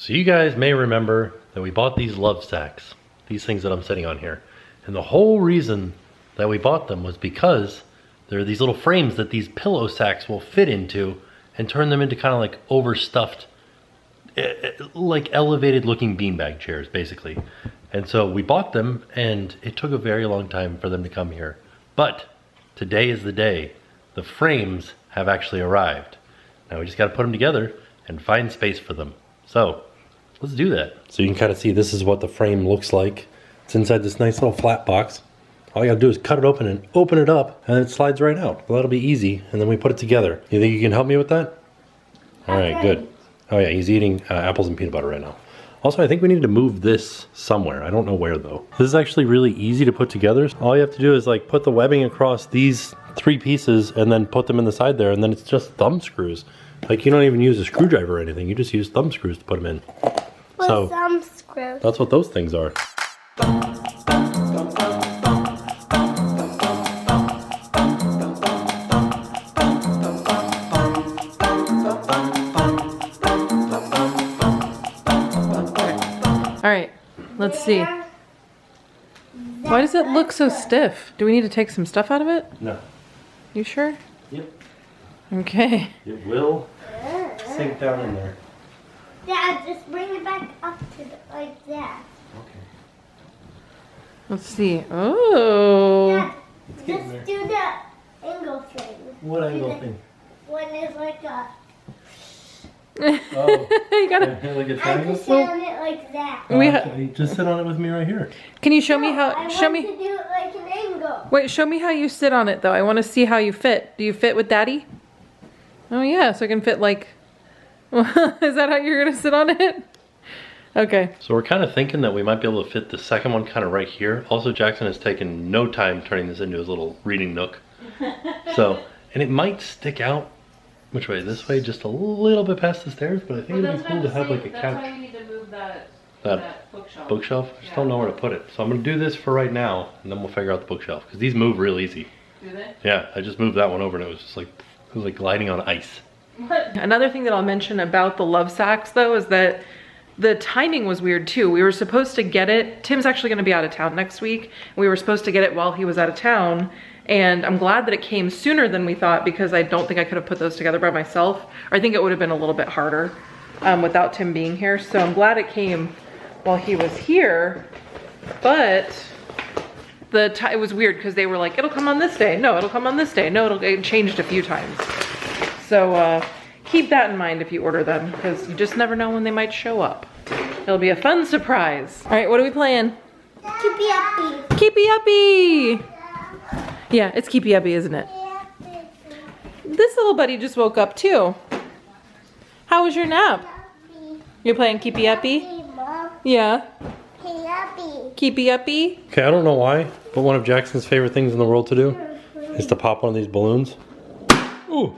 So you guys may remember that we bought these LoveSacs, these things that I'm sitting on here. And the whole reason that we bought them was because there are these little frames that these pillow sacks will fit into and turn them into kind of like overstuffed, like elevated looking beanbag chairs, basically. And so we bought them, and it took a very long time for them to come here. But today is the day. The frames have actually arrived. Now we just got to put them together and find space for them. So let's do that. So you can kind of see this is what the frame looks like. It's inside this nice little flat box. All you gotta do is cut it open and open it up, and it slides right out. Well, that'll be easy, and then we put it together. You think you can help me with that? All right, good. Oh yeah, he's eating apples and peanut butter right now. Also, I think we need to move this somewhere. I don't know where though. This is actually really easy to put together. All you have to do is like put the webbing across these 3 pieces and then put them in the side there, and then it's just thumb screws. Like you don't even use a screwdriver or anything. You just use thumb screws to put them in. So thumb screws. That's what those things are. All right, let's see. Why does it look so stiff? Do we need to take some stuff out of it? No. You sure? Yep. Okay. It will sink down in there. Dad, just bring it back up to like that. Okay. Let's see. Oh. Dad, just do the angle thing. What angle thing? One is like a... Oh. You gotta. Like a I triangle? just sit on it like that. Just sit on it with me right here. Can you show me how? I Show want me. to do it like an angle. Wait, show me how you sit on it though. I want to see how you fit. Do you fit with Daddy? Oh yeah, so I can fit like. Is that how you're gonna sit on it? Okay. So we're kind of thinking that we might be able to fit the second one kind of right here. Also, Jackson has taken no time turning this into his little reading nook. So, and it might stick out. Which way? This way, just a little bit past the stairs, but I think it'd be cool to have like a couch. That's why you need to move that bookshelf. Bookshelf? I just don't know where to put it. So I'm gonna do this for right now, and then we'll figure out the bookshelf, because these move real easy. Do they? Yeah, I just moved that one over and it was just like, it was like gliding on ice. Another thing that I'll mention about the LoveSacs though is that the timing was weird too. We were supposed to get it, Tim's actually gonna be out of town next week. We were supposed to get it while he was out of town, and I'm glad that it came sooner than we thought, because I don't think I could have put those together by myself. Or I think it would have been a little bit harder without Tim being here. So I'm glad it came while he was here, but it was weird because they were like, it'll come on this day. No, it'll come on this day. No, it changed a few times. So keep that in mind if you order them, because you just never know when they might show up. It'll be a fun surprise. All right, what are we playing? Keepy uppy. Keepy uppy. Yeah, it's keepy uppy, isn't it? This little buddy just woke up too. How was your nap? You're playing keepy uppy? Yeah. Keepy uppy? Okay, I don't know why, but one of Jackson's favorite things in the world to do is to pop one of these balloons. Ooh.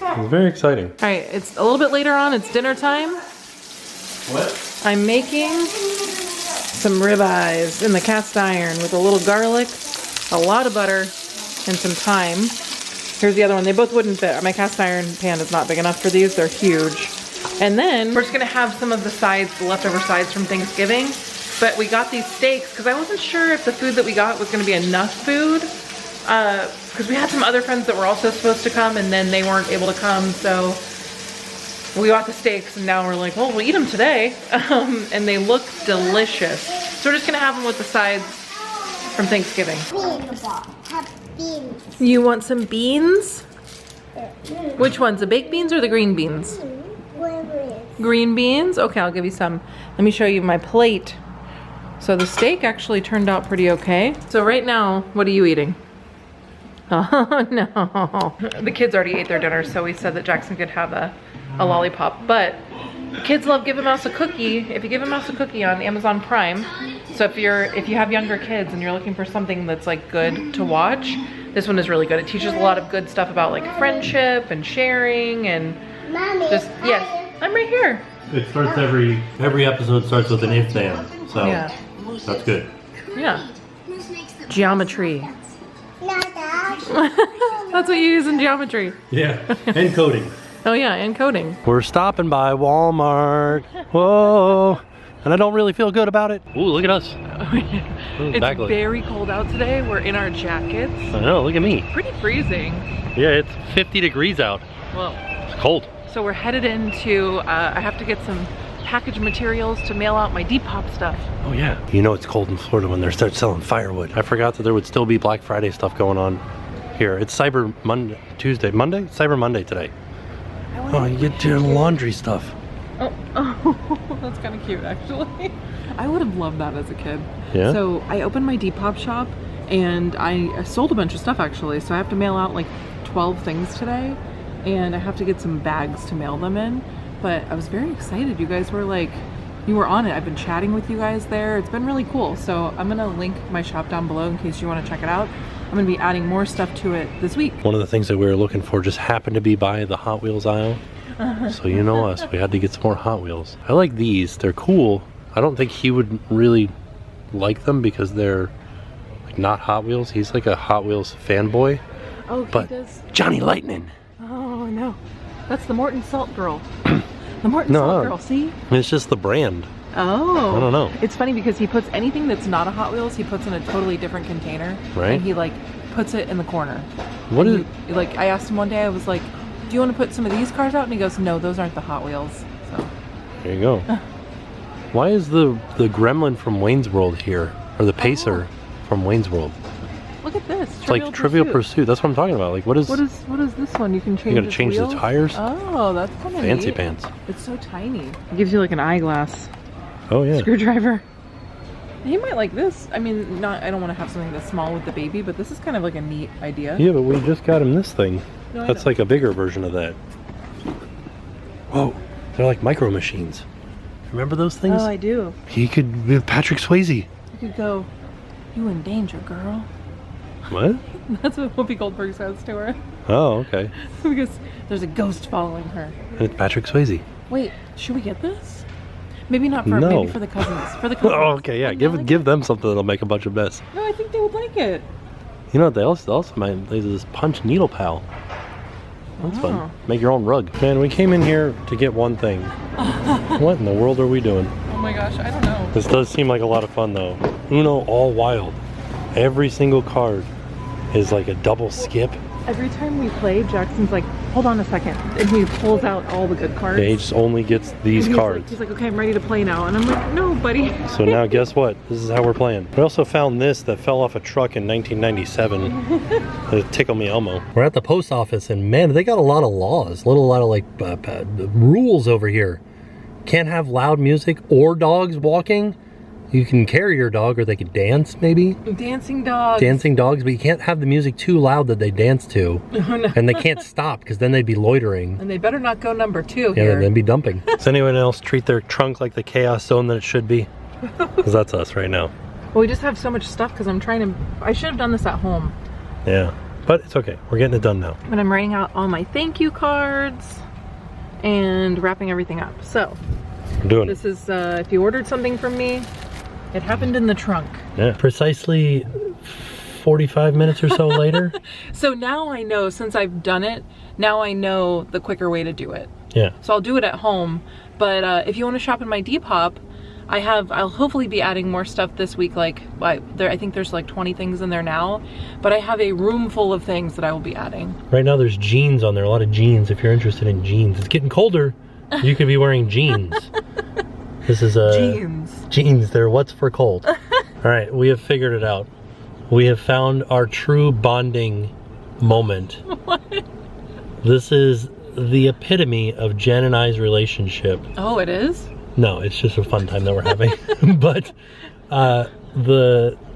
It's very exciting. All right, it's a little bit later on. It's dinner time. What? I'm making some ribeyes in the cast iron with a little garlic, a lot of butter, and some thyme. Here's the other one. They both wouldn't fit. My cast iron pan is not big enough for these. They're huge. And then we're just gonna have some of the sides, the leftover sides from Thanksgiving. But we got these steaks because I wasn't sure if the food that we got was gonna be enough food. Because we had some other friends that were also supposed to come and then they weren't able to come. So we got the steaks and now we're like, well, we'll eat them today. And they look delicious. So we're just gonna have them with the sides from Thanksgiving. Beans. You want some beans? Which ones, the baked beans or the green beans? Green beans? Okay, I'll give you some. Let me show you my plate. So the steak actually turned out pretty okay. So right now, what are you eating? Oh no. The kids already ate their dinner, so we said that Jackson could have a lollipop. But kids love Give a Mouse a Cookie. If you give a mouse a cookie on Amazon Prime, so if you have younger kids and you're looking for something that's like good to watch, this one is really good. It teaches a lot of good stuff about like friendship and sharing and just, yes. I'm right here. It starts every episode starts with an if then, so Yeah. that's good. Yeah. Geometry. That's what you use in geometry. Yeah, and coding. Oh yeah, and coding. We're stopping by Walmart. Whoa. And I don't really feel good about it. Ooh, look at us. Ooh, It's very cold out today. We're in our jackets. I know, look at me. Pretty freezing. Yeah, it's 50 degrees out. Well, it's cold. So we're headed into, I have to get some package materials to mail out my Depop stuff. Oh yeah. You know it's cold in Florida when they start selling firewood. I forgot that there would still be Black Friday stuff going on here. It's Cyber Monday, Monday? Cyber Monday today. Oh, you get your laundry stuff. Oh, that's kind of cute actually. I would have loved that as a kid. Yeah? So I opened my Depop shop and I sold a bunch of stuff actually. So I have to mail out like 12 things today and I have to get some bags to mail them in. But I was very excited. You guys were like, you were on it. I've been chatting with you guys there. It's been really cool. So I'm gonna link my shop down below in case you want to check it out. I'm gonna be adding more stuff to it this week. One of the things that we were looking for just happened to be by the Hot Wheels aisle. So you know us, we had to get some more Hot Wheels. I like these, they're cool. I don't think he would really like them because they're like not Hot Wheels. He's like a Hot Wheels fanboy. Oh, he but does. Johnny Lightning. Oh no, that's the Morton Salt Girl. The Morton Salt Girl, see? It's just the brand. Oh. I don't know. It's funny because he puts anything that's not a Hot Wheels, he puts in a totally different container. Right. And he like puts it in the corner. What is like I asked him one day, I was like, do you want to put some of these cars out? And he goes, no, those aren't the Hot Wheels. So there you go. Why is the gremlin from Wayne's World here? Or the pacer from Wayne's World? Look at this. It's like Trivial Pursuit. That's what I'm talking about. Like what is this one? You can change. You gotta change the tires? Oh, that's kind of fancy neat. pants. It's so tiny. It gives you like an eyeglass. Oh yeah. Screwdriver. He might like this. I mean, I don't want to have something that's small with the baby, but this is kind of like a neat idea. Yeah, but we just got him this thing. No, that's like a bigger version of that. Whoa, they're like micro machines. Remember those things? Oh, I do. He could be Patrick Swayze. You could go, you in danger, girl. What? That's what Whoopi Goldberg says to her. Oh, okay. Because there's a ghost following her. And it's Patrick Swayze. Wait, should we get this? Maybe not for maybe for the cousins. For the cousins. Oh, okay, yeah. Give them something that'll make a bunch of mess. No, I think they would like it. You know what they also might? There's this Punch Needle Pal. That's fun. Make your own rug. Man, we came in here to get one thing. What in the world are we doing? Oh my gosh, I don't know. This does seem like a lot of fun though. Uno all wild. Every single card is like a double skip. Every time we play, Jackson's like, hold on a second. And he pulls out all the good cards. Yeah, he just only gets these cards. He's like, okay, I'm ready to play now. And I'm like, no, buddy. So now guess what? This is how we're playing. We also found this that fell off a truck in 1997. The Tickle Me Elmo. We're at the post office and man, they got a lot of laws. A lot of like rules over here. Can't have loud music or dogs walking. You can carry your dog or they can dance maybe. Dancing dogs. Dancing dogs, but you can't have the music too loud that they dance to. Oh, no. And they can't stop because then they'd be loitering. And they better not go number 2 here. Yeah, they'd be dumping. Does anyone else treat their trunk like the chaos zone that it should be? Because that's us right now. Well, we just have so much stuff because I'm trying to, I should have done this at home. Yeah, but it's okay. We're getting it done now. But I'm writing out all my thank you cards and wrapping everything up. So, we're doing this is, if you ordered something from me, it happened in the trunk. Yeah, precisely 45 minutes or so later. So now I know, since I've done it, now I know the quicker way to do it. Yeah. So I'll do it at home, but if you want to shop in my Depop, I'll hopefully be adding more stuff this week. Like, I think there's like 20 things in there now, but I have a room full of things that I will be adding. Right now there's jeans on there, a lot of jeans if you're interested in jeans. It's getting colder, you could be wearing jeans. This is jeans. Jeans, they're what's for cold. All right, we have figured it out. We have found our true bonding moment. What? This is the epitome of Jen and I's relationship. Oh, it is? No, it's just a fun time that we're having. But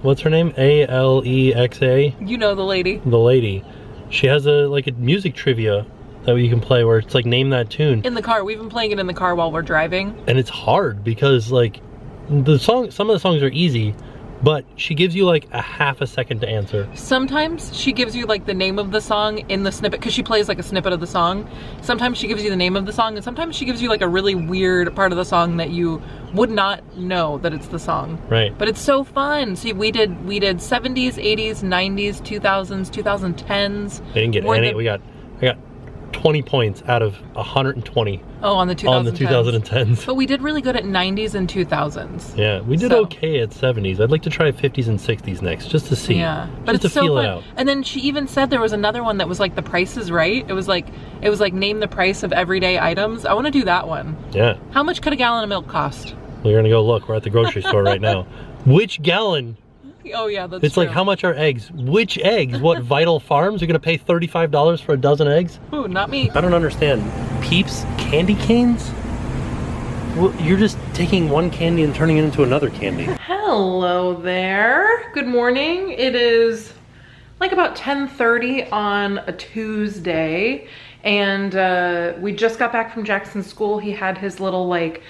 what's her name? Alexa? You know the lady. The lady. She has a music trivia that you can play where it's like name that tune. In the car. We've been playing it in the car while we're driving. And it's hard because like some of the songs are easy, but she gives you like a half a second to answer. Sometimes she gives you like the name of the song in the snippet because she plays like a snippet of the song. Sometimes she gives you the name of the song, and sometimes she gives you like a really weird part of the song that you would not know that it's the song. Right. But it's so fun. See, we did 70s, 80s, 90s, 2000s, 2010s. They didn't get any. I got 20 points out of 120 Oh, on the 2010s. on the 2010s. But we did really good at 90s and 2000s. Yeah, we did okay at 70s. I'd like to try 50s and 60s next, just to see. Yeah, but just it's to so feel fun. it out. And then she even said there was another one that was like The Price is Right. It was like name the price of everyday items. I want to do that one. Yeah. How much could a gallon of milk cost? We're gonna go look. We're at the grocery store right now. Which gallon? Oh yeah, that's It's true. like, how much are eggs? Which eggs? What, Vital Farms? You're gonna pay $35 for a dozen eggs? Ooh, not me. I don't understand. Peeps candy canes? Well, you're just taking one candy and turning it into another candy. Hello there. Good morning. It is like about 10:30 on a Tuesday, and we just got back from Jackson's school. He had his little like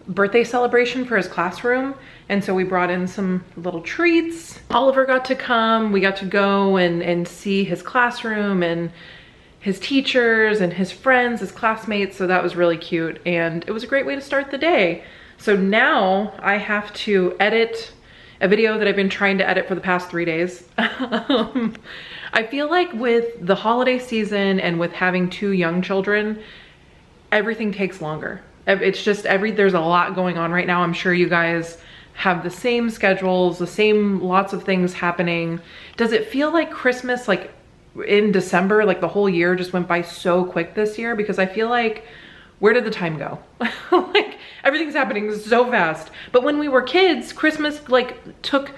birthday celebration for his classroom, and so we brought in some little treats. Oliver got to come. We got to go and see his classroom and his teachers and his friends, his classmates, so that was really cute, and it was a great way to start the day. So now I have to edit a video that I've been trying to edit for the past 3 days. I feel like with the holiday season and with having 2 young children, everything takes longer. It's just there's a lot going on right now. I'm sure you guys have the same schedules, the same lots of things happening. Does it feel like Christmas, like in December, like the whole year just went by so quick this year? Because I feel like, where did the time go? Like everything's happening so fast. But when we were kids, Christmas like took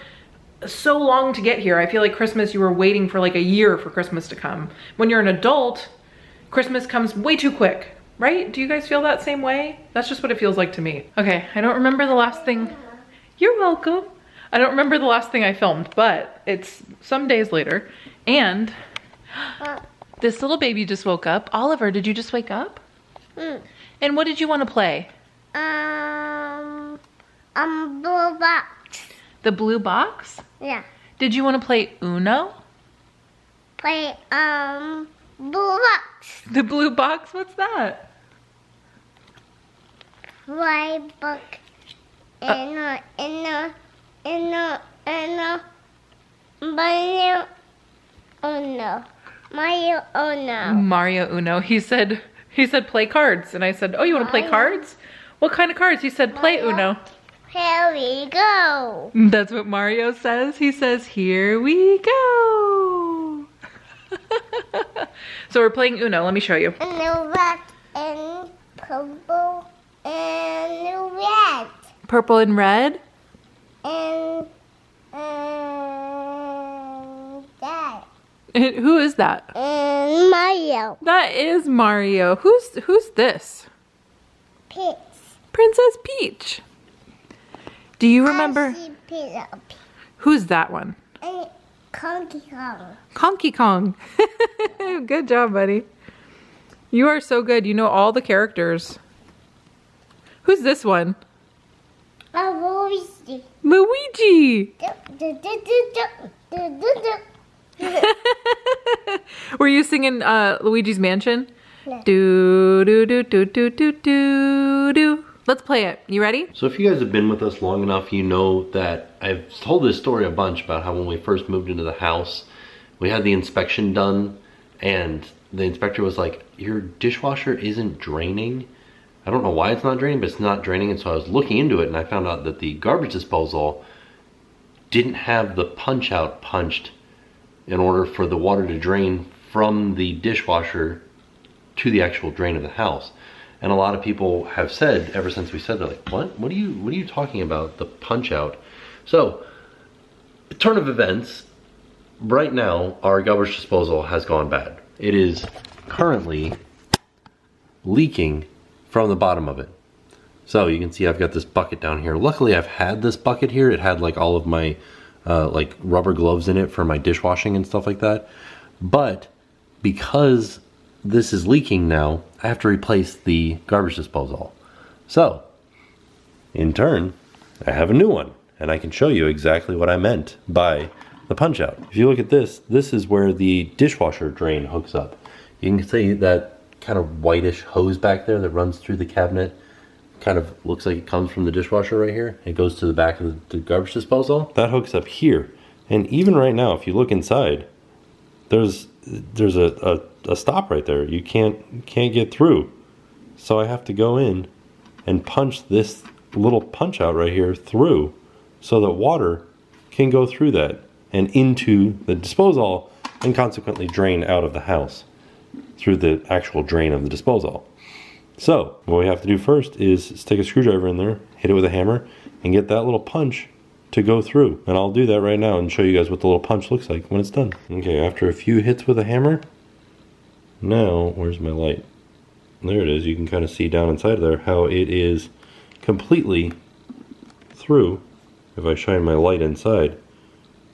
so long to get here. I feel like Christmas, you were waiting for like a year for Christmas to come. When you're an adult, Christmas comes way too quick, right? Do you guys feel that same way? That's just what it feels like to me. Okay, I don't remember the last thing. You're welcome. I don't remember the last thing I filmed, but it's some days later. And this little baby just woke up. Oliver, did you just wake up? And what did you want to play? Blue box. The blue box? Yeah. Did you want to play Uno? Play, blue box. The blue box? What's that? White book. Mario, oh no. Mario, oh no. Mario Uno. He said play cards. And I said, oh, you want to play cards? What kind of cards? He said play Uno. Here we go. That's what Mario says. He says, here we go. So we're playing Uno. Let me show you. And black and purple and red. Purple and red. And that. Who is that? And Mario. That is Mario. Who's this? Peach. Princess Peach. Do you remember? I see Peter. Who's that one? And Donkey Kong. Conky Kong. Good job, buddy. You are so good. You know all the characters. Who's this one? Luigi. Luigi. Were you singing Luigi's Mansion? Yeah. Do do do do do do do do. Let's play it. You ready? So if you guys have been with us long enough, you know that I've told this story a bunch about how when we first moved into the house, we had the inspection done and the inspector was like, your dishwasher isn't draining. I don't know why it's not draining, but it's not draining. And so I was looking into it and I found out that the garbage disposal didn't have the punch out punched in order for the water to drain from the dishwasher to the actual drain of the house. And a lot of people have said, ever since we said, they're like, what are you talking about, the punch out? So, turn of events, right now our garbage disposal has gone bad. It is currently leaking from the bottom of it. So you can see I've got this bucket down here. Luckily I've had this bucket here. It had like all of my like rubber gloves in it for my dishwashing and stuff like that. But because this is leaking now, I have to replace the garbage disposal. So, in turn, I have a new one. And I can show you exactly what I meant by the punch out. If you look at this, this is where the dishwasher drain hooks up. You can see that kind of whitish hose back there that runs through the cabinet. Kind of looks like it comes from the dishwasher right here. It goes to the back of the garbage disposal. That hooks up here. And even right now, if you look inside, there's a a stop right there. You can't get through. So I have to go in and punch this little punch out right here through so that water can go through that and into the disposal and consequently drain out of the house through the actual drain of the disposal. So what we have to do first is stick a screwdriver in there, hit it with a hammer, and get that little punch to go through. And I'll do that right now and show you guys what the little punch looks like when it's done. Okay, after a few hits with a hammer, now, where's my light? There it is. You can kind of see down inside of there how it is completely through. If I shine my light inside,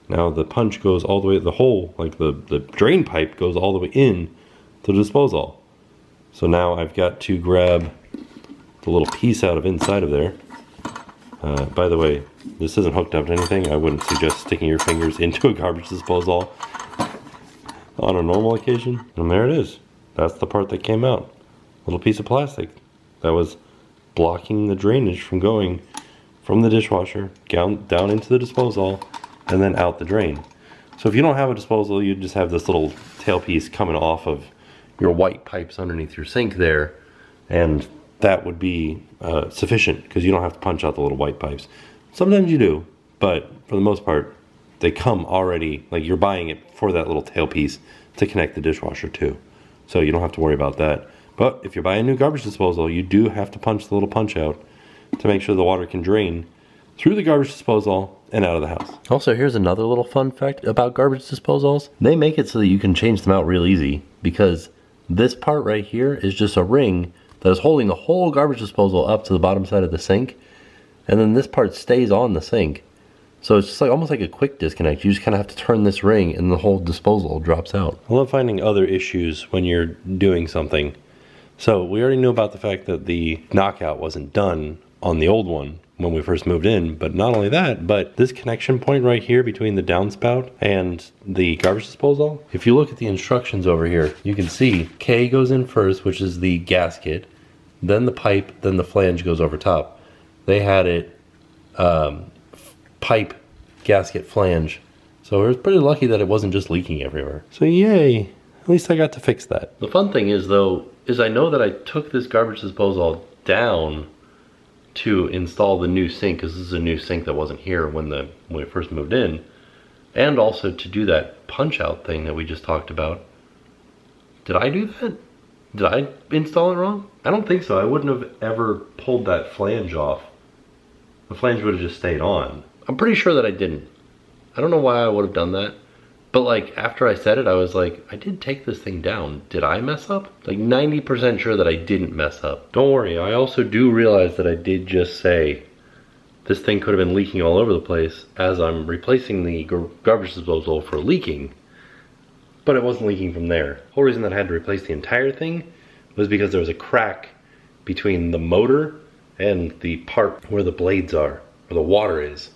now the punch goes all the way, the hole, like the drain pipe goes all the way in to the disposal. So now I've got to grab the little piece out of inside of there. By the way, this isn't hooked up to anything. I wouldn't suggest sticking your fingers into a garbage disposal on a normal occasion. And there it is. That's the part that came out. Little piece of plastic that was blocking the drainage from going from the dishwasher down into the disposal and then out the drain. So if you don't have a disposal, you just have this little tailpiece coming off of your white pipes underneath your sink there, and that would be sufficient because you don't have to punch out the little white pipes. Sometimes you do, but for the most part, they come already, like you're buying it for that little tailpiece to connect the dishwasher to. So you don't have to worry about that. But if you're buying a new garbage disposal, you do have to punch the little punch out to make sure the water can drain through the garbage disposal and out of the house. Also, here's another little fun fact about garbage disposals. They make it so that you can change them out real easy because this part right here is just a ring that is holding the whole garbage disposal up to the bottom side of the sink. And then this part stays on the sink. So it's just like almost like a quick disconnect. You just kind of have to turn this ring and the whole disposal drops out. I love finding other issues when you're doing something. So we already knew about the fact that the knockout wasn't done on the old one when we first moved in, but not only that, but this connection point right here between the downspout and the garbage disposal, if you look at the instructions over here, you can see K goes in first, which is the gasket, then the pipe, then the flange goes over top. They had it pipe, gasket, flange. So we were pretty lucky that it wasn't just leaking everywhere. So yay, at least I got to fix that. The fun thing is though, is I know that I took this garbage disposal down to install the new sink, because this is a new sink that wasn't here when we first moved in, and also to do that punch out thing that we just talked about. Did I do that? Did I install it wrong? I don't think so. I wouldn't have ever pulled that flange off. The flange would have just stayed on. I'm pretty sure that I didn't. I don't know why I would have done that. But like after I said it, I was like, I did take this thing down. Did I mess up? Like 90% sure that I didn't mess up. Don't worry, I also do realize that I did just say this thing could have been leaking all over the place as I'm replacing the garbage disposal for leaking. But it wasn't leaking from there. The whole reason that I had to replace the entire thing was because there was a crack between the motor and the part where the blades are, where the water is,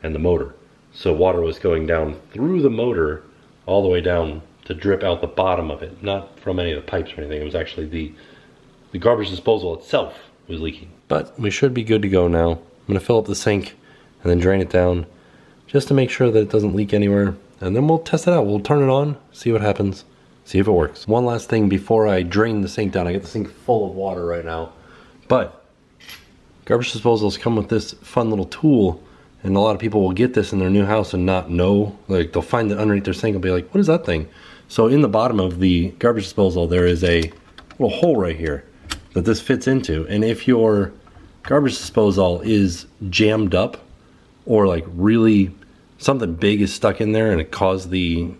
and the motor. So water was going down through the motor all the way down to drip out the bottom of it, not from any of the pipes or anything. It was actually the garbage disposal itself was leaking. But we should be good to go now. I'm gonna fill up the sink and then drain it down just to make sure that it doesn't leak anywhere. And then we'll test it out. We'll turn it on, see what happens, see if it works. One last thing before I drain the sink down. I got the sink full of water right now. But garbage disposals come with this fun little tool, and a lot of people will get this in their new house and not know. Like they'll find it underneath their sink and be like, what is that thing? So in the bottom of the garbage disposal, there is a little hole right here that this fits into. And if your garbage disposal is jammed up or like really something big is stuck in there and it caused the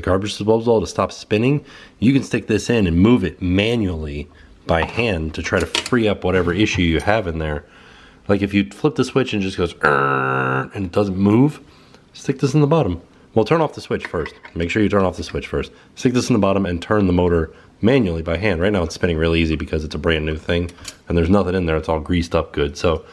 garbage disposal to stop spinning, you can stick this in and move it manually by hand to try to free up whatever issue you have in there. Like if you flip the switch and it just goes and it doesn't move, stick this in the bottom. Well, turn off the switch first. Make sure you turn off the switch first. Stick this in the bottom and turn the motor manually by hand. Right now it's spinning real easy because it's a brand new thing and there's nothing in there. It's all greased up good. So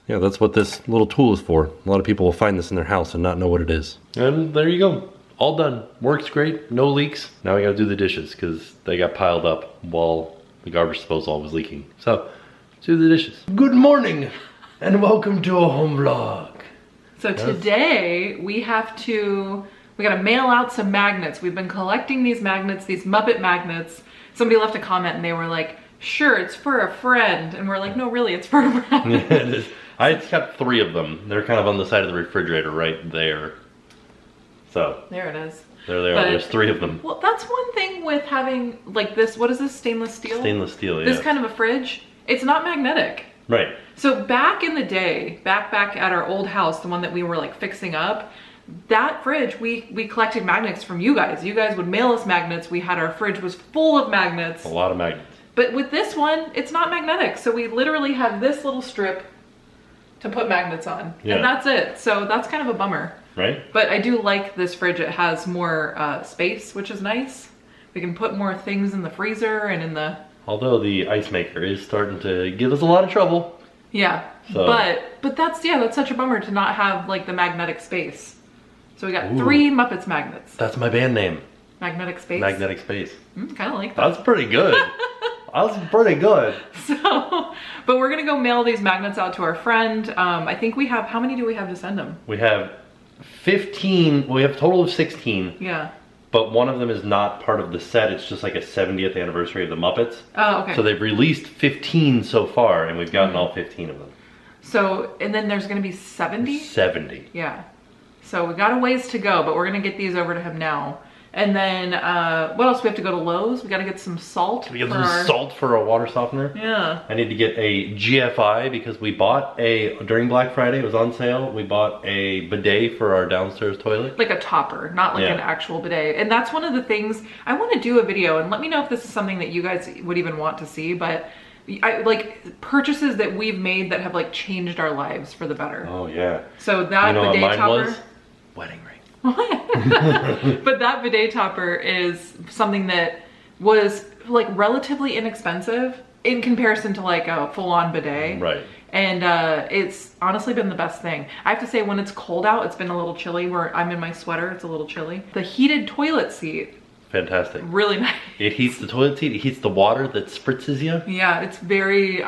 yeah, that's what this little tool is for. A lot of people will find this in their house and not know what it is. And there you go. All done. Works great. No leaks. Now we gotta do the dishes because they got piled up while the garbage disposal was leaking. So let's do the dishes. Good morning and welcome to a home vlog. So today we have to We gotta mail out some magnets. We've been collecting these magnets, these Muppet magnets. Somebody left a comment and they were like, sure, it's for a friend. And we're like, no, really, it's for a friend. Yeah, it is. I kept 3 of them. They're kind of on the side of the refrigerator right there. So. There it is. There they are. There's 3 of them. Well, that's one thing with having like this, what is this, stainless steel? Stainless steel, yeah. This kind of a fridge, it's not magnetic. Right. So back in the day, back at our old house, the one that we were like fixing up, that fridge, we collected magnets from you guys. You guys would mail us magnets. Our fridge was full of magnets. A lot of magnets. But with this one, it's not magnetic. So we literally have this little strip to put magnets on. Yeah. And that's it. So that's kind of a bummer. Right. But I do like this fridge. It has more space, which is nice. We can put more things in the freezer and in the... Although the ice maker is starting to give us a lot of trouble. Yeah. So. But that's such a bummer to not have like the magnetic space. So we got 3 Muppets magnets. That's my band name. Magnetic Space? Magnetic Space. Kind of like that. That's pretty good. That's pretty good. So, but we're going to go mail these magnets out to our friend. I think we have, how many do we have to send them? We have 15, we have a total of 16. Yeah. But one of them is not part of the set. It's just like a 70th anniversary of the Muppets. Oh, okay. So they've released 15 so far, and we've gotten all 15 of them. So, and then there's going to be 70? 70. Yeah. So we got a ways to go, but we're gonna get these over to him now. And then, what else? We have to go to Lowe's. We gotta get some salt. We get some salt for a water softener. Yeah. I need to get a GFI because we bought during Black Friday, it was on sale. We bought a bidet for our downstairs toilet. Like a topper, not like an actual bidet. And that's one of the things, I wanna do a video, and let me know if this is something that you guys would even want to see, but like purchases that we've made that have like changed our lives for the better. Oh yeah. So that bidet what mine topper. Was? Wedding ring. But that bidet topper is something that was like relatively inexpensive in comparison to like a full-on bidet. Right. And it's honestly been the best thing. I have to say, when it's cold out, it's been a little chilly. Where I'm in my sweater, it's a little chilly. The heated toilet seat. Fantastic. Really nice. It heats the toilet seat, it heats the water that spritzes you. Yeah, it's very,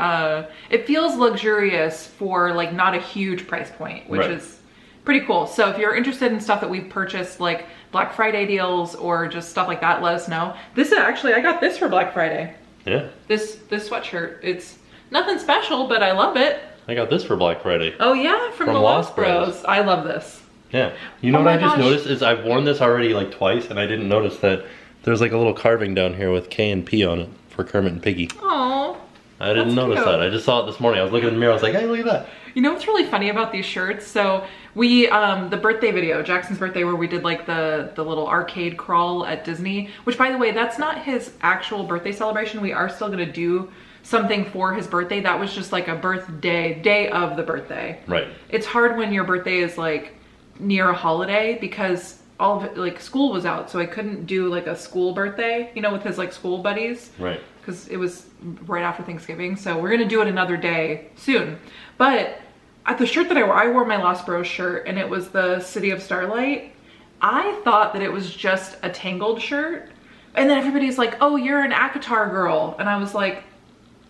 it feels luxurious for like not a huge price point, which is pretty cool. So if you're interested in stuff that we've purchased, like Black Friday deals or just stuff like that, let us know. This is actually, I got this for Black Friday. Yeah. This sweatshirt. It's nothing special, but I love it. I got this for Black Friday. Oh yeah, from the Lost Bros. I love this. Yeah. You know what I just noticed is I've worn this already like twice and I didn't notice that there's like a little carving down here with K and P on it for Kermit and Piggy. Oh. I didn't notice that. I just saw it this morning. I was looking in the mirror. I was like, hey, look at that. You know what's really funny about these shirts? So we, the birthday video, Jackson's birthday, where we did like the little arcade crawl at Disney, which by the way, that's not his actual birthday celebration. We are still gonna do something for his birthday. That was just like a day of the birthday. Right. It's hard when your birthday is like near a holiday because all of it, like school was out. So I couldn't do like a school birthday, you know, with his like school buddies. Right. Because it was right after Thanksgiving. So we're gonna do it another day soon. But at the shirt that I wore my Lost Bros shirt and it was the City of Starlight. I thought that it was just a Tangled shirt. And then everybody's like, oh, you're an ACOTAR girl. And I was like,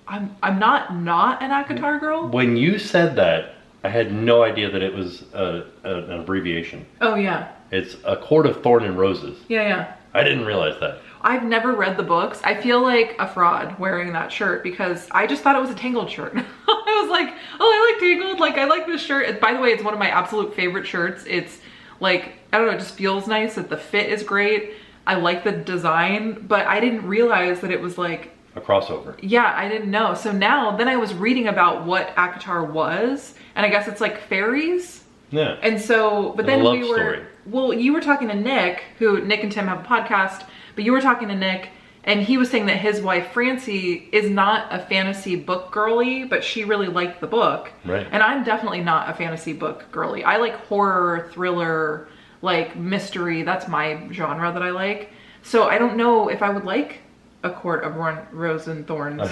I'm not an ACOTAR girl. When you said that, I had no idea that it was an abbreviation. Oh yeah. It's A Court of Thorn and Roses. Yeah, yeah. I didn't realize that. I've never read the books. I feel like a fraud wearing that shirt because I just thought it was a Tangled shirt. I was like, oh, I like Tangled. Like, I like this shirt. By the way, it's one of my absolute favorite shirts. It's like, I don't know, it just feels nice. That the fit is great. I like the design, but I didn't realize that it was like a crossover. Yeah, I didn't know. So now, then I was reading about what ACOTAR was, and I guess it's like fairies. Yeah. And so, but then we were, story. Well, you were talking to Nick, Nick and Tim have a podcast, but you were talking to Nick, and he was saying that his wife, Francie, is not a fantasy book girly, but she really liked the book. Right. And I'm definitely not a fantasy book girly. I like horror, thriller, like mystery. That's my genre that I like. So I don't know if I would like A Court of Rose and Thorns.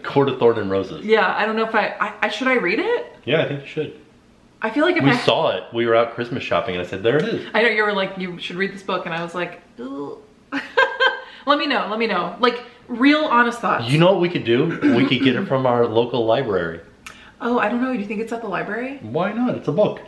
Court of Thorn and Roses. Yeah, I don't know if I should I read it? Yeah, I think you should. I feel like if we saw it, we were out Christmas shopping and I said, there it is. I know you were like, you should read this book. And I was like, ooh. Let me know. Like, real honest thoughts. You know what we could do? We could get it from our local library. Oh, I don't know. Do you think it's at the library? Why not? It's a book.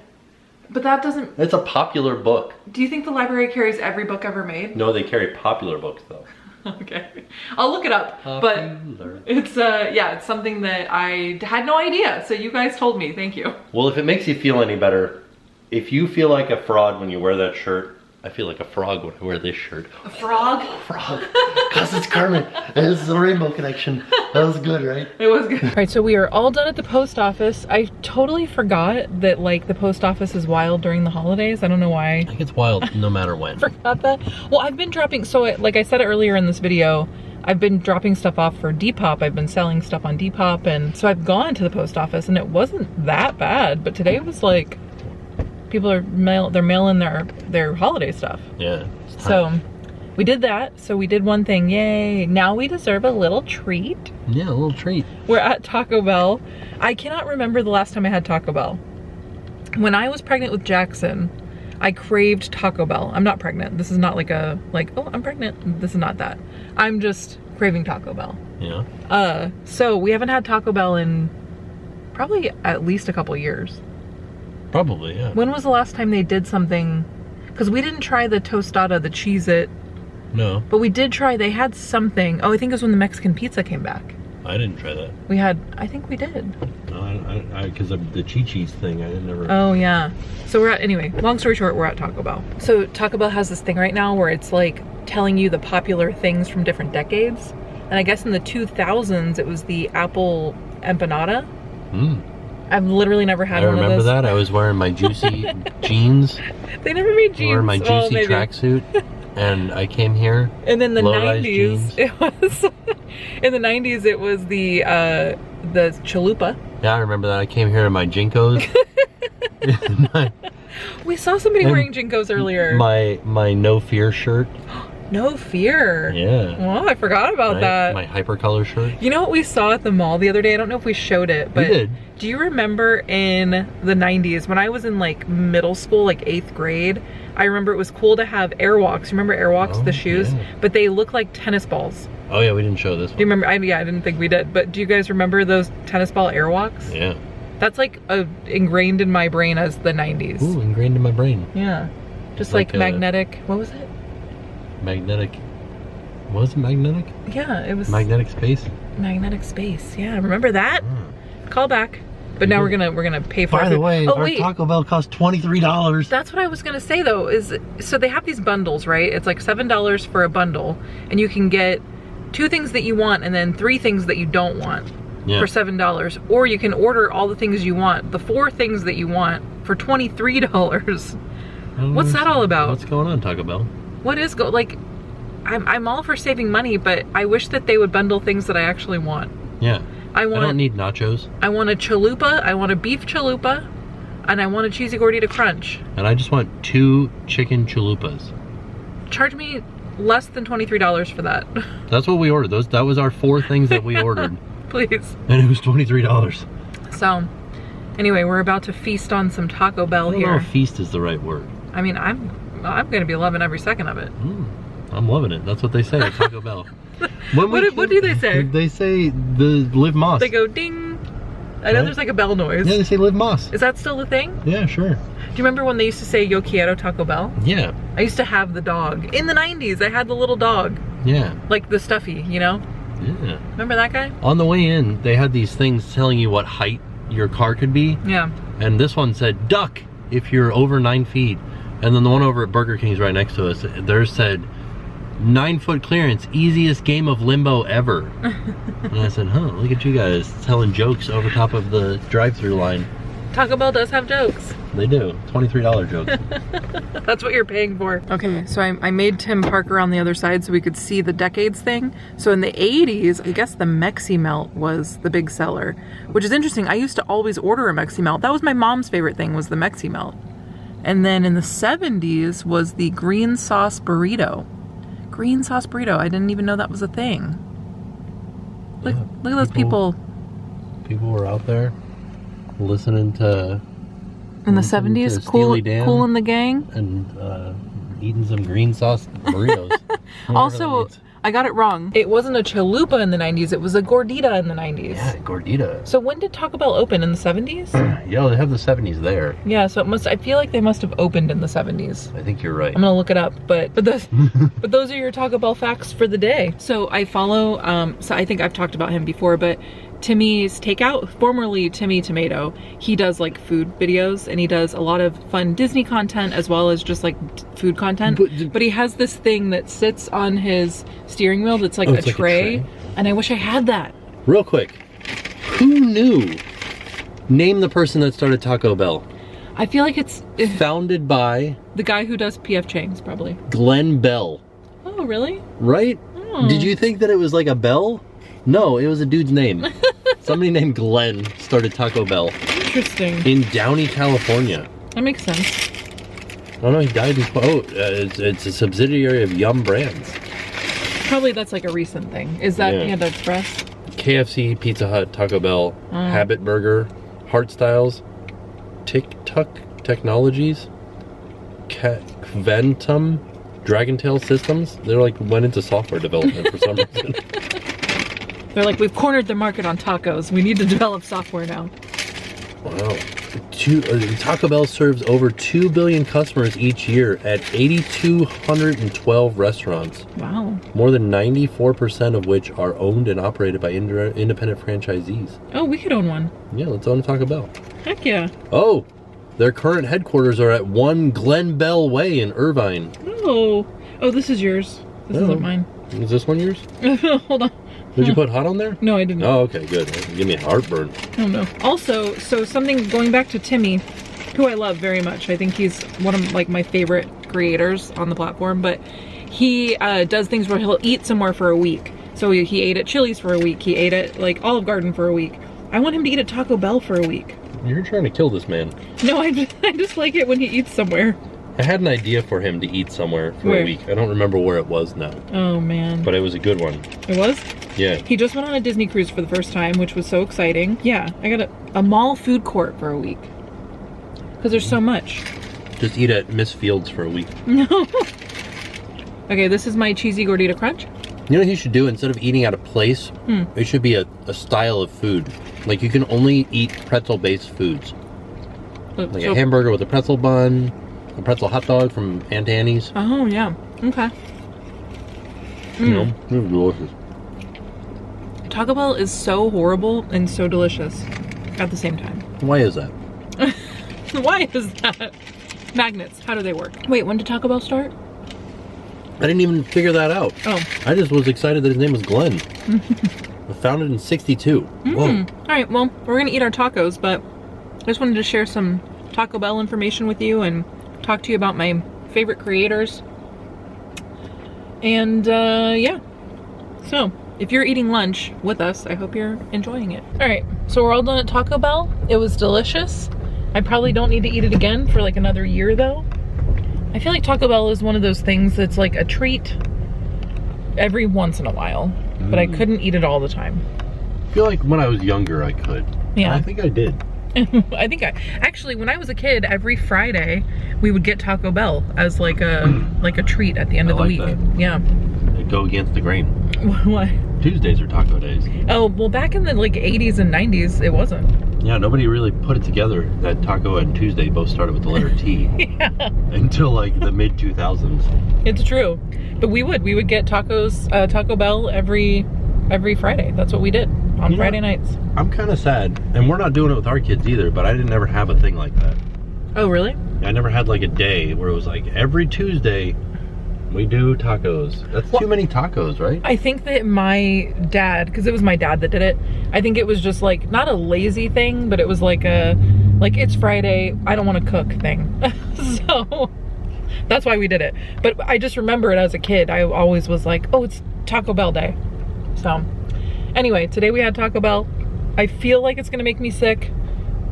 But that doesn't... It's a popular book. Do you think the library carries every book ever made? No, they carry popular books though. Okay. I'll look it up. Popular. But it's, yeah, it's something that I had no idea. So you guys told me. Thank you. Well, if it makes you feel any better, if you feel like a fraud when you wear that shirt, I feel like a frog when I wear this shirt. A frog? Frog. Because it's Kermit. And it's the Rainbow Connection. That was good, right? It was good. All right, so we are all done at the post office. I totally forgot that like the post office is wild during the holidays. I don't know why. I think it's wild no matter when. Forgot that. Well, I've been dropping, so like I said earlier in this video, I've been dropping stuff off for Depop. I've been selling stuff on Depop, and so I've gone to the post office and it wasn't that bad, but today was like, people are mailing their holiday stuff. Yeah. So we did that. So we did one thing. Yay. Now we deserve a little treat. Yeah, a little treat. We're at Taco Bell. I cannot remember the last time I had Taco Bell. When I was pregnant with Jackson, I craved Taco Bell. I'm not pregnant. This is not like a, oh, I'm pregnant. This is not that. I'm just craving Taco Bell. Yeah. So we haven't had Taco Bell in probably at least a couple years. Probably, yeah. When was the last time they did something? Because we didn't try the tostada, the Cheez-It. No. But we did try, they had something. Oh, I think it was when the Mexican pizza came back. I didn't try that. We had, I think we did. No, because of the Chi-Chi's thing, I didn't never. Oh, yeah. So we're at, anyway, long story short, we're at Taco Bell. So Taco Bell has this thing right now where it's like telling you the popular things from different decades. And I guess in the 2000s, it was the apple empanada. I've literally never had one of those. I remember that. I was wearing my juicy jeans. They never made jeans. Wearing my juicy tracksuit. And I came here. And then the low-rise 90s, jeans. it was, in the 90s, it was the chalupa. Yeah, I remember that. I came here in my Jinkos. We saw somebody wearing Jinkos earlier. My No Fear shirt. No Fear. Yeah. Well, I forgot about that. My hypercolor shirt. You know what we saw at the mall the other day? I don't know if we showed it, but we did. Do you remember in the 90s when I was in like middle school, like 8th grade, I remember it was cool to have Airwalks. Remember Airwalks, the shoes? Yeah. But they look like tennis balls. Oh yeah, we didn't show this one. Do you remember? Yeah, I didn't think we did. But do you guys remember those tennis ball Airwalks? Yeah. That's like ingrained in my brain as the 90s. Ooh, ingrained in my brain. Yeah. Just like magnetic, what was it? Magnetic. Was it magnetic? Yeah, it was magnetic space. Magnetic space. Yeah, remember that? Call back. But now we're gonna pay for it. By the way, our Taco Bell cost $23. That's what I was gonna say though. Is so they have these bundles, right? It's like $7 for a bundle, and you can get 2 things that you want and then 3 things that you don't want for $7. Or you can order all the things you want, the 4 things that you want for $23. What's that all about? What's going on, Taco Bell? What is like? I'm all for saving money, but I wish that they would bundle things that I actually want. Yeah. I don't need nachos. I want a chalupa, I want a beef chalupa, and I want a cheesy gordita crunch. And I just want 2 chicken chalupas. Charge me less than $23 for that. That's what we ordered. That was our 4 things that we ordered. Please. And it was $23. So, anyway, we're about to feast on some Taco Bell here. I don't know if feast is the right word. I mean, I'm gonna be loving every second of it. I'm loving it. That's what they say at Taco Bell. What do they say? They say the Live Moss. They go ding. I know there's like a bell noise. Yeah, they say Live Moss. Is that still the thing? Yeah, sure. Do you remember when they used to say Yo Quiero Taco Bell? Yeah. I used to have the dog. In the 90s, I had the little dog. Yeah. Like the stuffy, you know? Yeah. Remember that guy? On the way in, they had these things telling you what height your car could be. Yeah. And this one said, duck if you're over 9 feet. And then the one over at Burger King's right next to us, theirs said, 9-foot clearance, easiest game of limbo ever. And I said, huh, look at you guys telling jokes over top of the drive-through line. Taco Bell does have jokes. They do. $23 jokes. That's what you're paying for. Okay, so I made Tim park around the other side so we could see the decades thing. So in the 80s, I guess the Mexi Melt was the big seller, which is interesting. I used to always order a Mexi Melt. That was my mom's favorite thing, was the Mexi Melt. And then in the 70s was the green sauce burrito. Green sauce burrito. I didn't even know that was a thing. Look, yeah, look at those people. People were out there listening to... In the 70s? Cool in the Gang? And eating some green sauce burritos. I got it wrong. It wasn't a chalupa in the 90s, it was a gordita in the 90s. Yeah, gordita. So when did Taco Bell open? In the 70s? Yeah, they have the 70s there. Yeah, so I feel like they must have opened in the 70s. I think you're right. I'm gonna look it up, but those but those are your Taco Bell facts for the day. So I follow, so I think I've talked about him before, but Timmy's Takeout, formerly Timmy Tomato, he does like food videos and he does a lot of fun Disney content as well as just like food content. But he has this thing that sits on his steering wheel that's like, a tray, and I wish I had that. Real quick, who knew? Name the person that started Taco Bell. I feel like it's founded by the guy who does PF Chang's, probably. Glenn Bell. Oh, really? Right? Oh. Did you think that it was like a bell? No, it was a dude's name. Somebody named Glenn started Taco Bell. Interesting. In Downey, California. That makes sense. Oh no, he died in, it's a subsidiary of Yum Brands. Probably that's like a recent thing. Is that Panda Express? KFC, Pizza Hut, Taco Bell, Habit Burger, Heart Styles, Tic-Tuc Technologies, Ventum, Dragontail Systems. They're like went into software development for some reason. They're like, we've cornered the market on tacos. We need to develop software now. Wow. Taco Bell serves over 2 billion customers each year at 8,212 restaurants. Wow. More than 94% of which are owned and operated by independent franchisees. Oh, we could own one. Yeah, let's own a Taco Bell. Heck yeah. Oh, their current headquarters are at 1 Glen Bell Way in Irvine. Oh. Oh, this is yours. This isn't mine. Is this one yours? Hold on. Did you put hot on there? No, I didn't. Oh, okay, good. Give me a heartburn. Oh no. Also, so something going back to Timmy, who I love very much. I think he's one of like my favorite creators on the platform, but he does things where he'll eat somewhere for a week. So he ate at Chili's for a week. He ate at like Olive Garden for a week. I want him to eat at Taco Bell for a week. You're trying to kill this man. No, I just like it when he eats somewhere. I had an idea for him to eat somewhere for a week. I don't remember where it was now. Oh man. But it was a good one. It was? Yeah. He just went on a Disney cruise for the first time, which was so exciting. Yeah, I got a mall food court for a week. Because there's so much. Just eat at Miss Fields for a week. No. Okay, this is my cheesy gordita crunch. You know what he should do? Instead of eating at a place, it should be a style of food. Like you can only eat pretzel-based foods. Like a hamburger with a pretzel bun, a pretzel hot dog from Aunt Annie's. Oh, yeah. Okay. You know, it's delicious. Taco Bell is so horrible and so delicious at the same time. Why is that? Why is that? Magnets, how do they work? Wait, when did Taco Bell start? I didn't even figure that out. Oh. I just was excited that his name was Glenn. Founded in '62. Whoa. All right, well, we're gonna eat our tacos, but I just wanted to share some Taco Bell information with you and talk to you about my favorite creators. And yeah, so if you're eating lunch with us, I hope you're enjoying it. All right, so we're all done at Taco Bell. It was delicious. I probably don't need to eat it again for like another year though. I feel like Taco Bell is one of those things that's like a treat every once in a while, but I couldn't eat it all the time. I feel like when I was younger I could. Yeah. I think I did. I think actually when I was a kid, every Friday we would get Taco Bell as like a treat at the end of the week. That. Yeah. I'd go against the grain. What? Tuesdays are taco days. Oh, well back in the like 80s and 90s it wasn't. Yeah, nobody really put it together that taco and Tuesday both started with the letter T. Yeah. Until like the mid 2000s. It's true. But we would get tacos, Taco Bell every Friday. That's what we did on Friday nights. I'm kind of sad, and we're not doing it with our kids either, but I didn't ever have a thing like that. Oh, really? I never had like a day where it was like every Tuesday we do tacos. That's too many tacos, right? I think that my dad, because it was my dad that did it, I think it was just like, not a lazy thing, but it was like it's Friday, I don't want to cook thing. So that's why we did it. But I just remember it as a kid. I always was like, oh, it's Taco Bell day. So anyway, today we had Taco Bell. I feel like it's gonna make me sick,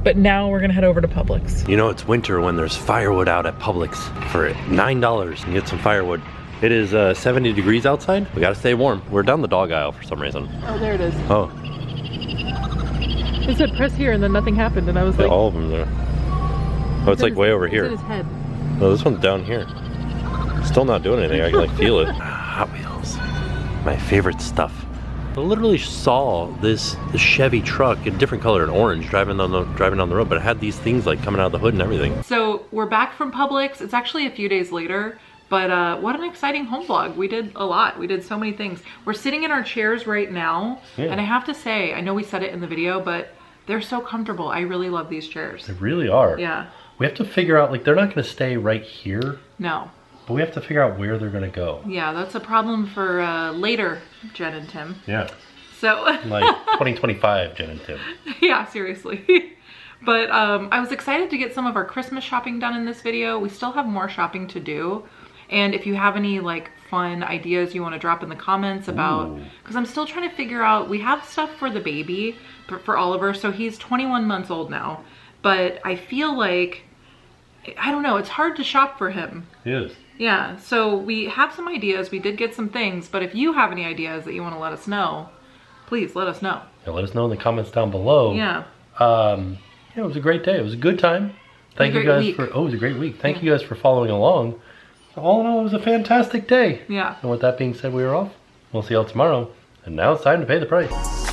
but now we're gonna head over to Publix. You know, it's winter when there's firewood out at Publix for $9 and get some firewood. It is 70 degrees outside. We gotta stay warm. We're down the dog aisle for some reason. Oh, there it is. Oh. It said press here and then nothing happened and I was like... all of them there. Oh, it's like way over here. It's in his head. Oh, this one's down here. Still not doing anything. I can like feel it. Hot Wheels. my favorite stuff. I literally saw this Chevy truck in a different color, in orange, driving down the road, but it had these things like coming out of the hood and everything. So we're back from Publix. It's actually a few days later, but what an exciting home vlog. We did a lot. We did so many things. We're sitting in our chairs right now, and I have to say, I know we said it in the video, but they're so comfortable. I really love these chairs. They really are. Yeah. We have to figure out, like, they're not going to stay right here. No. But we have to figure out where they're going to go. Yeah, that's a problem for later, Jen and Tim. Yeah. So. Like 2025, Jen and Tim. Yeah, seriously. But I was excited to get some of our Christmas shopping done in this video. We still have more shopping to do. And if you have any like fun ideas you want to drop in the comments about, because I'm still trying to figure out, we have stuff for the baby, for Oliver. So he's 21 months old now. But I feel like, I don't know, it's hard to shop for him. It is. Yeah, so we have some ideas. We did get some things, but if you have any ideas that you want to let us know, please let us know. Yeah, let us know in the comments down below. Yeah. Yeah, it was a great day. It was a good time. Thank you guys for, it was a great week. Thank you guys for following along. All in all, it was a fantastic day. Yeah. And with that being said, we are off. We'll see y'all tomorrow. And now it's time to pay the price.